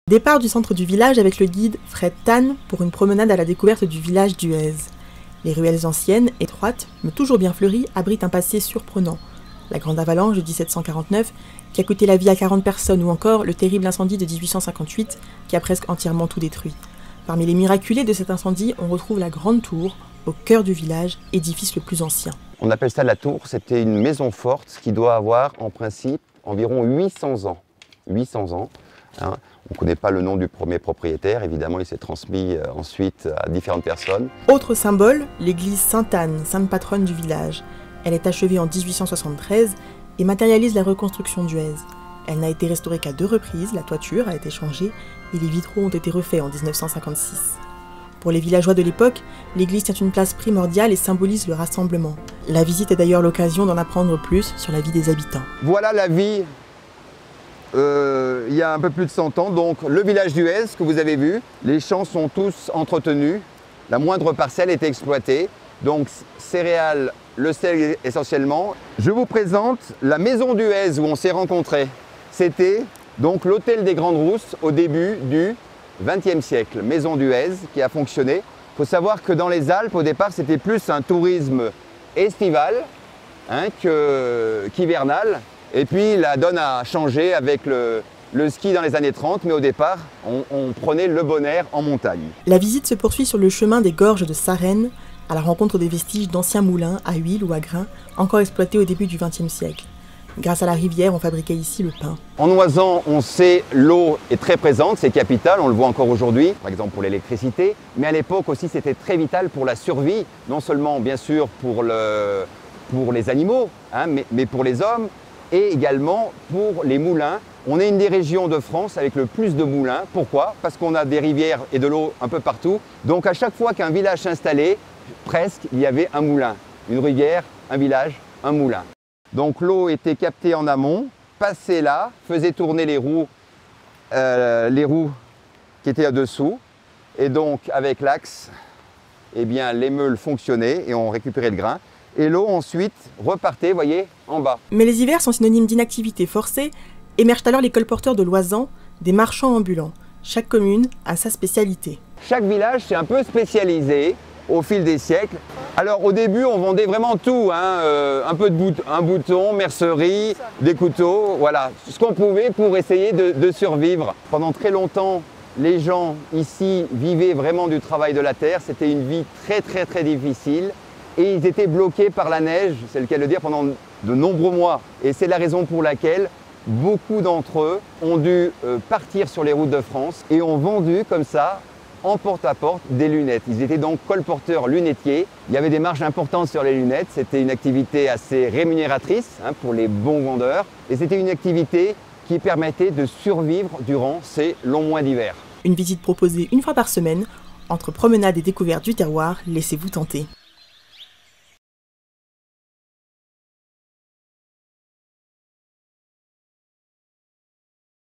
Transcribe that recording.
Départ du centre du village avec le guide Fred Tan pour une promenade à la découverte du village d'Huez. Les ruelles anciennes, étroites, mais toujours bien fleuries, abritent un passé surprenant. La grande avalanche de 1749, qui a coûté la vie à 40 personnes, ou encore le terrible incendie de 1858, qui a presque entièrement tout détruit. Parmi les miraculés de cet incendie, on retrouve la grande tour, au cœur du village, édifice le plus ancien. On appelle ça la tour, c'était une maison forte qui doit avoir en principe environ 800 ans. 800 ans. Hein. On ne connaît pas le nom du premier propriétaire, évidemment il s'est transmis ensuite à différentes personnes. Autre symbole, l'église Sainte-Anne, sainte patronne du village. Elle est achevée en 1873 et matérialise la reconstruction d'Huez. Elle n'a été restaurée qu'à 2 reprises, la toiture a été changée et les vitraux ont été refaits en 1956. Pour les villageois de l'époque, l'église tient une place primordiale et symbolise le rassemblement. La visite est d'ailleurs l'occasion d'en apprendre plus sur la vie des habitants. Voilà la vie il y a un peu plus de 100 ans, donc le village d'Huez que vous avez vu, les champs sont tous entretenus, la moindre parcelle est exploitée, donc céréales, le sel essentiellement. Je vous présente la maison d'Huez où on s'est rencontrés. C'était donc l'hôtel des Grandes Rousses au début du XXe siècle, maison d'Huez qui a fonctionné. Il faut savoir que dans les Alpes, au départ, c'était plus un tourisme estival qu'hivernal. Et puis la donne a changé avec le ski dans les années 30, mais au départ, on prenait le bon air en montagne. La visite se poursuit sur le chemin des gorges de Sarenne, à la rencontre des vestiges d'anciens moulins à huile ou à grains, encore exploités au début du XXe siècle. Grâce à la rivière, on fabriquait ici le pain. En Oisans, on sait l'eau est très présente, c'est capital, on le voit encore aujourd'hui, par exemple pour l'électricité, mais à l'époque aussi c'était très vital pour la survie, non seulement bien sûr pour les animaux, mais pour les hommes, et également pour les moulins. On est une des régions de France avec le plus de moulins. Pourquoi? Parce qu'on a des rivières et de l'eau un peu partout. Donc à chaque fois qu'un village s'installait, presque, il y avait un moulin. Une rivière, un village, un moulin. Donc l'eau était captée en amont, passait là, faisait tourner les roues qui étaient au-dessous. Et donc avec l'axe, eh bien, les meules fonctionnaient et on récupérait le grain. Et l'eau ensuite repartait, voyez, en bas. Mais les hivers sont synonymes d'inactivité forcée. Émergent alors les colporteurs de Loisan, des marchands ambulants. Chaque commune a sa spécialité. Chaque village s'est un peu spécialisé au fil des siècles. Alors au début, on vendait vraiment tout, un bouton, mercerie, des couteaux, voilà, ce qu'on pouvait pour essayer de survivre. Pendant très longtemps, les gens ici vivaient vraiment du travail de la terre. C'était une vie très très très difficile. Et ils étaient bloqués par la neige, c'est le cas de le dire, pendant de nombreux mois. Et c'est la raison pour laquelle beaucoup d'entre eux ont dû partir sur les routes de France et ont vendu comme ça, en porte-à-porte, des lunettes. Ils étaient donc colporteurs lunetiers. Il y avait des marges importantes sur les lunettes. C'était une activité assez rémunératrice pour les bons vendeurs. Et c'était une activité qui permettait de survivre durant ces longs mois d'hiver. Une visite proposée 1 fois par semaine. Entre promenade et découverte du terroir, laissez-vous tenter.